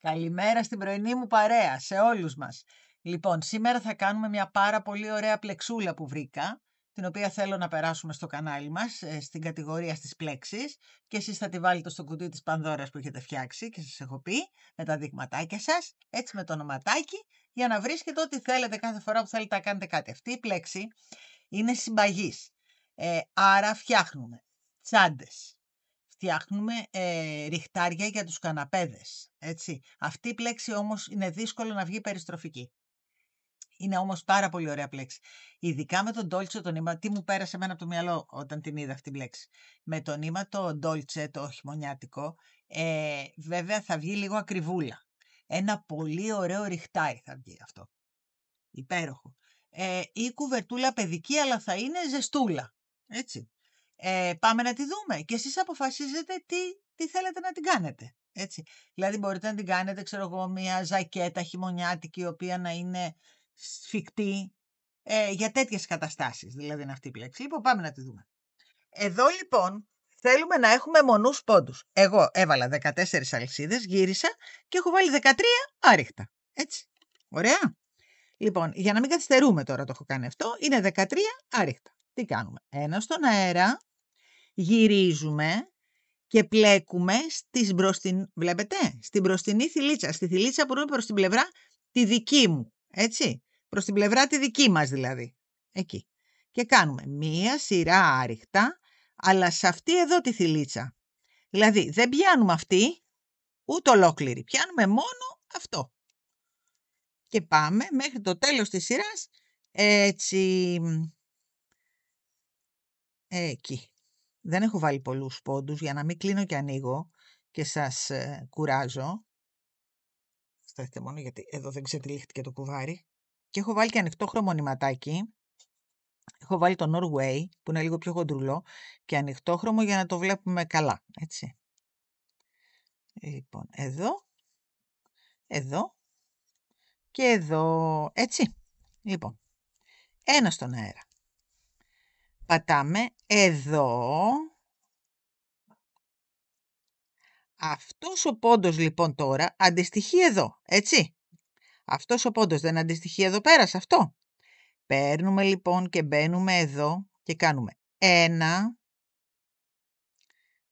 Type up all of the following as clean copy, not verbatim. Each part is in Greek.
Καλημέρα στην πρωινή μου παρέα, σε όλους μας. Λοιπόν, σήμερα θα κάνουμε μια πάρα πολύ ωραία πλεξούλα που βρήκα, την οποία θέλω να περάσουμε στο κανάλι μας, στην κατηγορία στις πλέξεις, και εσείς θα τη βάλετε στο κουτί της Πανδώρας που έχετε φτιάξει και σας έχω πει, με τα δειγματάκια σας, έτσι με το ονοματάκι, για να βρίσκετε ό,τι θέλετε κάθε φορά που θέλετε να κάνετε κάτι. Αυτή η πλέξη είναι συμπαγής, άρα φτιάχνουμε τσάντες. Φτιάχνουμε ριχτάρια για τους καναπέδες, έτσι. Αυτή η πλέξη όμως είναι δύσκολο να βγει περιστροφική. Είναι όμως πάρα πολύ ωραία πλέξη. Ειδικά με τον Dolce το νήμα, τι μου πέρασε εμένα από το μυαλό όταν την είδα αυτή την πλέξη. Με το νήμα το Dolce, το χειμωνιάτικο, βέβαια θα βγει λίγο ακριβούλα. Ένα πολύ ωραίο ριχτάρι θα βγει αυτό. Υπέροχο. Ή κουβερτούλα παιδική, αλλά θα είναι ζεστούλα, έτσι. Πάμε να τη δούμε και εσείς αποφασίζετε τι θέλετε να την κάνετε, έτσι. Δηλαδή μπορείτε να την κάνετε, ξέρω εγώ, μια ζακέτα χειμωνιάτικη, η οποία να είναι σφιχτή, για τέτοιες καταστάσεις, δηλαδή είναι αυτή η πλέξη. Λοιπόν, πάμε να τη δούμε. Εδώ λοιπόν θέλουμε να έχουμε μονούς πόντους. Εγώ έβαλα 14 αλυσίδες, γύρισα και έχω βάλει 13 άριχτα, έτσι. Ωραία. Λοιπόν, για να μην καθυστερούμε τώρα, το έχω κάνει αυτό, είναι 13 άριχτα. Τι κάνουμε? Ένα στον αέρα, γυρίζουμε και πλέκουμε βλέπετε, στην μπροστινή θηλίτσα. Στη θηλίτσα που είναι προς την πλευρά τη δική μου, έτσι. Προς την πλευρά τη δική μας δηλαδή. Εκεί. Και κάνουμε μία σειρά άριχτα, αλλά σε αυτή εδώ τη θηλίτσα. Δηλαδή δεν πιάνουμε αυτή, ούτε ολόκληρη. Πιάνουμε μόνο αυτό. Και πάμε μέχρι το τέλος της σειράς, έτσι, εκεί. Δεν έχω βάλει πολλούς πόντους για να μην κλείνω και ανοίγω και σας κουράζω. Σταθείτε μόνο γιατί εδώ δεν ξετυλίχτηκε το κουβάρι. Και έχω βάλει και ανοιχτό χρωμονηματάκι. Έχω βάλει το Norway που είναι λίγο πιο χοντρουλό και ανοιχτό χρώμο για να το βλέπουμε καλά, έτσι. Λοιπόν, εδώ και εδώ, έτσι. Λοιπόν, ένα στον αέρα. Πατάμε εδώ. Αυτός ο πόντος λοιπόν τώρα αντιστοιχεί εδώ, έτσι. Αυτός ο πόντος δεν αντιστοιχεί εδώ πέρα σε αυτό. Παίρνουμε λοιπόν και μπαίνουμε εδώ και κάνουμε 1,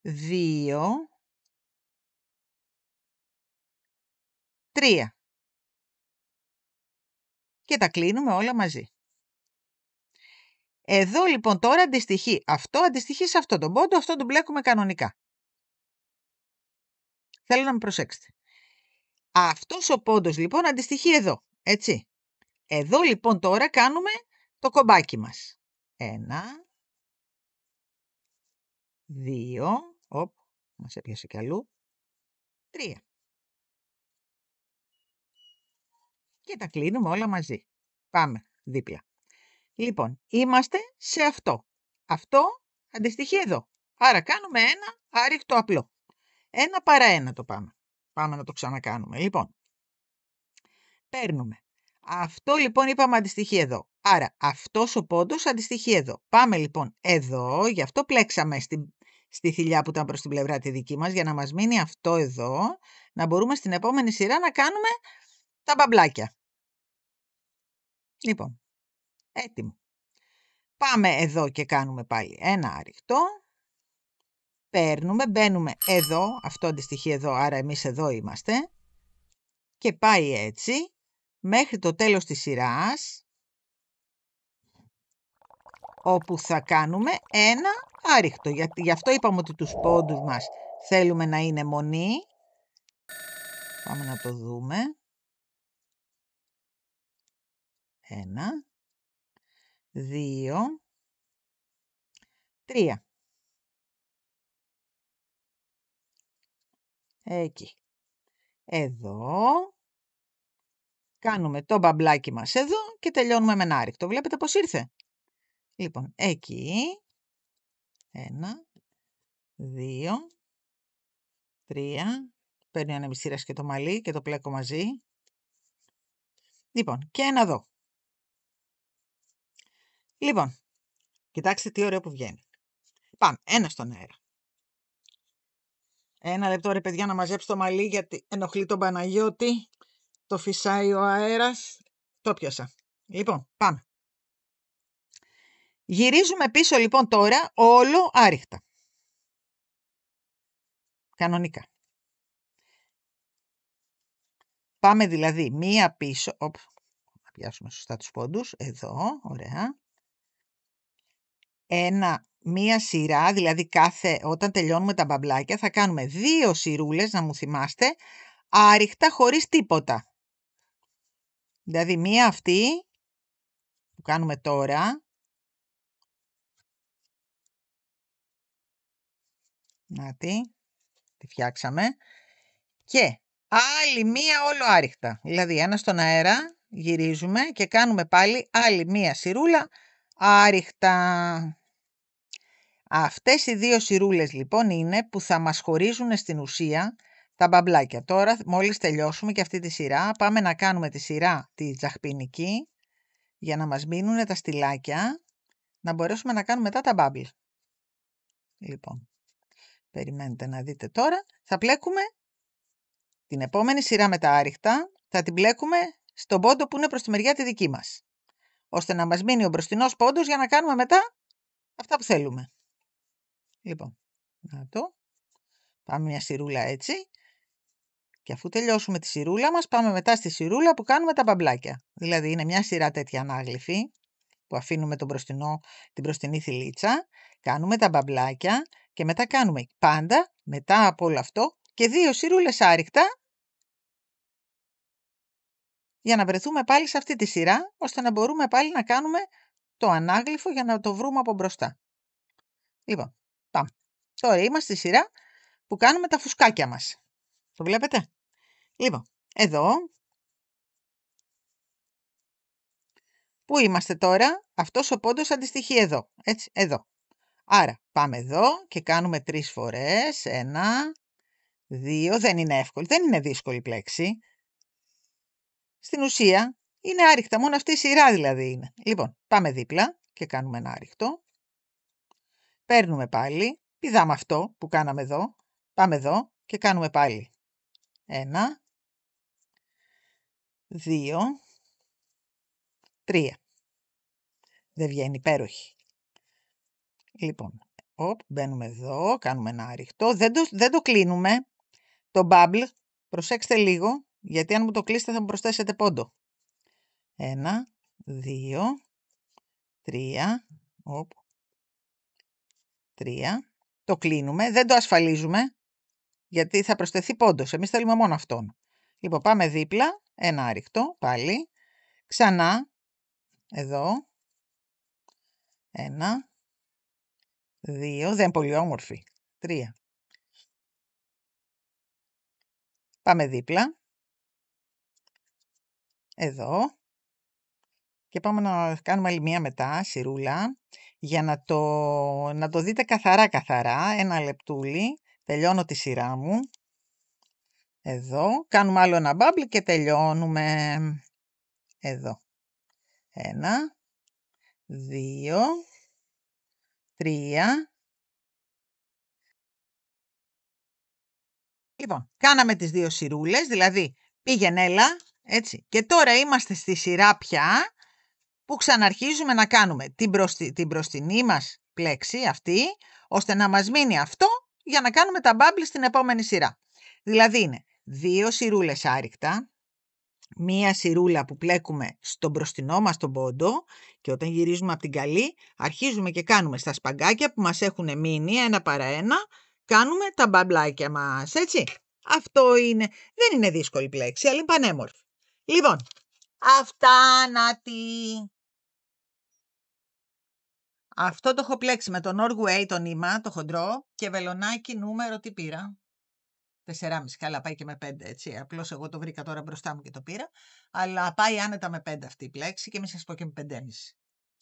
2, 3. Και τα κλείνουμε όλα μαζί. Εδώ λοιπόν τώρα αντιστοιχεί σε αυτό τον πόντο, αυτό τον μπλέκουμε κανονικά. Θέλω να με προσέξετε. Αυτός ο πόντος λοιπόν αντιστοιχεί εδώ, έτσι. Εδώ λοιπόν τώρα κάνουμε το κομπάκι μας. 1, 2, μας έπιασε κι αλλού, 3. Και τα κλείνουμε όλα μαζί. Πάμε δίπλα. Λοιπόν, είμαστε σε αυτό. Αυτό αντιστοιχεί εδώ. Άρα κάνουμε ένα άριχτο απλό. 1 παρά 1 το πάμε. Πάμε να το ξανακάνουμε. Λοιπόν, παίρνουμε. Αυτό λοιπόν είπαμε αντιστοιχεί εδώ. Άρα αυτός ο πόντος αντιστοιχεί εδώ. Πάμε λοιπόν εδώ, γι' αυτό πλέξαμε στη θηλιά που ήταν προς την πλευρά τη δική μας, για να μας μείνει αυτό εδώ, να μπορούμε στην επόμενη σειρά να κάνουμε τα μπαμπλάκια. Λοιπόν, έτοιμο. Πάμε εδώ και κάνουμε πάλι ένα άριχτο. Παίρνουμε, μπαίνουμε εδώ, αυτό αντιστοιχεί εδώ, άρα εμείς εδώ είμαστε. Και πάει έτσι, μέχρι το τέλος της σειράς, όπου θα κάνουμε ένα άριχτο. Γι' αυτό είπαμε ότι τους πόντους μας θέλουμε να είναι μονή. Πάμε να το δούμε. 1, 2, 3. Εκεί. Εδώ. Κάνουμε το μπαμπλάκι μας εδώ και τελειώνουμε με ένα άριχτο. Βλέπετε πώς ήρθε. Λοιπόν, εκεί. 1, 2, 3. Παίρνει ανεμιστήρας και το μαλλί και το πλέκω μαζί. Λοιπόν, και ένα εδώ. Λοιπόν, κοιτάξτε τι ωραίο που βγαίνει. Πάμε, ένα στον αέρα. Ένα λεπτό ρε παιδιά να μαζέψω το μαλλί γιατί ενοχλεί τον Παναγιώτη. Το φυσάει ο αέρας. Το πιάσα. Λοιπόν, πάμε. Γυρίζουμε πίσω λοιπόν τώρα όλο άριχτα. Κανονικά. Πάμε δηλαδή μία πίσω. Να πιάσουμε σωστά τους πόντους. Εδώ, ωραία. Μία σειρά, δηλαδή όταν τελειώνουμε τα μπαμπλάκια θα κάνουμε 2 σειρούλες, να μου θυμάστε, άριχτα χωρίς τίποτα. Δηλαδή μία αυτή που κάνουμε τώρα. Να τη φτιάξαμε. Και άλλη μία όλο άριχτα. Δηλαδή ένα στον αέρα, γυρίζουμε και κάνουμε πάλι άλλη μία σειρούλα άριχτα. Αυτές οι 2 σειρούλες λοιπόν είναι που θα μας χωρίζουν στην ουσία τα μπαμπλάκια. Τώρα μόλις τελειώσουμε και αυτή τη σειρά, πάμε να κάνουμε τη σειρά τη τζαχπινική για να μας μείνουν τα στυλάκια, να μπορέσουμε να κάνουμε μετά τα μπάμπλ. Λοιπόν, περιμένετε να δείτε τώρα. Θα πλέκουμε την επόμενη σειρά με τα άριχτα, θα την πλέκουμε στον πόντο που είναι προς τη μεριά τη δική μας, ώστε να μας μείνει ο μπροστινός πόντος για να κάνουμε μετά αυτά που θέλουμε. Λοιπόν, να το. Πάμε μια σειρούλα έτσι. Και αφού τελειώσουμε τη σειρούλα μας, πάμε μετά στη σειρούλα που κάνουμε τα μπαμπλάκια. Δηλαδή είναι μια σειρά τέτοια ανάγλυφη που αφήνουμε την μπροστινή θηλίτσα, κάνουμε τα μπαμπλάκια και μετά κάνουμε πάντα, μετά από όλο αυτό, και 2 σειρούλες άριχτα για να βρεθούμε πάλι σε αυτή τη σειρά, ώστε να μπορούμε πάλι να κάνουμε το ανάγλυφο για να το βρούμε από μπροστά. Λοιπόν, πάμε. Τώρα είμαστε στη σειρά που κάνουμε τα φουσκάκια μας. Το βλέπετε? Λοιπόν, εδώ, πού είμαστε τώρα? Αυτός ο πόντος αντιστοιχεί εδώ, έτσι, εδώ. Άρα, πάμε εδώ και κάνουμε 3 φορές. 1, 2, δεν είναι εύκολη, δεν είναι δύσκολη πλέξη. Στην ουσία, είναι άριχτα, μόνο αυτή η σειρά δηλαδή είναι. Λοιπόν, πάμε δίπλα και κάνουμε ένα άριχτο. Παίρνουμε πάλι, πηδάμε αυτό που κάναμε εδώ, πάμε εδώ και κάνουμε πάλι 1, 2, 3. Δεν βγαίνει, υπέροχη. Λοιπόν, μπαίνουμε εδώ, κάνουμε ένα άριχτο, δεν το κλείνουμε, το bubble, προσέξτε λίγο, γιατί αν μου το κλείσετε θα μου προσθέσετε πόντο. 1, 2, 3, 3, το κλείνουμε, δεν το ασφαλίζουμε, γιατί θα προσθεθεί πόντος, εμείς θέλουμε μόνο αυτόν. Λοιπόν, πάμε δίπλα, ένα άριχτο, πάλι, ξανά, εδώ, 1, 2, δεν είναι πολύ όμορφη, 3. Πάμε δίπλα, εδώ, και πάμε να κάνουμε άλλη μία μετά, σειρούλα, για να το δείτε καθαρά, ένα λεπτούλι, τελειώνω τη σειρά μου, εδώ, κάνουμε άλλο ένα bubble και τελειώνουμε, εδώ, 1, 2, 3. Λοιπόν, κάναμε τις 2 σειρούλες, δηλαδή πήγαινε έλα, έτσι. Και τώρα είμαστε στη σειρά πια που ξαναρχίζουμε να κάνουμε την μπροστινή μας πλέξη αυτή, ώστε να μας μείνει αυτό για να κάνουμε τα bubble στην επόμενη σειρά. Δηλαδή είναι 2 σειρούλες άριχτα, μία σειρούλα που πλέκουμε στον μπροστινό μας τον πόντο και όταν γυρίζουμε από την καλή αρχίζουμε και κάνουμε στα σπαγκάκια που μας έχουν μείνει 1 παρά 1, κάνουμε τα μπαμπλάκια μας, έτσι. Αυτό είναι, δεν είναι δύσκολη πλέξη, αλλά είναι πανέμορφη. Λοιπόν, αυτά να τη... Αυτό το έχω πλέξει με τον Norway, τον Ήμα, το χοντρό και βελονάκι νούμερο τι πήρα. 4,5, καλά πάει και με 5 έτσι, απλώς εγώ το βρήκα τώρα μπροστά μου και το πήρα, αλλά πάει άνετα με 5 αυτή η πλέξη και μην σας πω και με 5,5.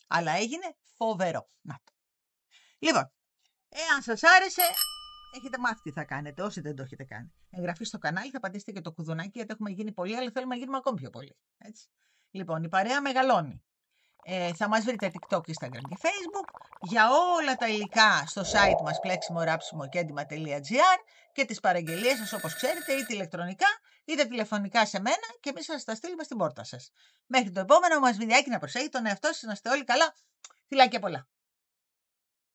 Αλλά έγινε φοβερό. Να το. Λοιπόν, εάν σας άρεσε, έχετε μάθει τι θα κάνετε, όσοι δεν το έχετε κάνει. Εγγραφή στο κανάλι, θα πατήσετε και το κουδουνάκι, γιατί έχουμε γίνει πολύ, αλλά θέλουμε να γίνουμε ακόμη πιο πολύ. Έτσι. Λοιπόν, η παρέα μεγαλώνει. Θα μας βρείτε TikTok, Instagram και Facebook. Για όλα τα υλικά στο site μας pleximoraψimokέντημα.gr και τις παραγγελίες σας, όπως ξέρετε, είτε ηλεκτρονικά είτε τηλεφωνικά σε μένα και εμείς θα τα στείλουμε στην πόρτα σας. Μέχρι το επόμενο μας βιντεάκι, να προσέχετε τον εαυτό σας, να είστε όλοι καλά. Φιλάκια πολλά.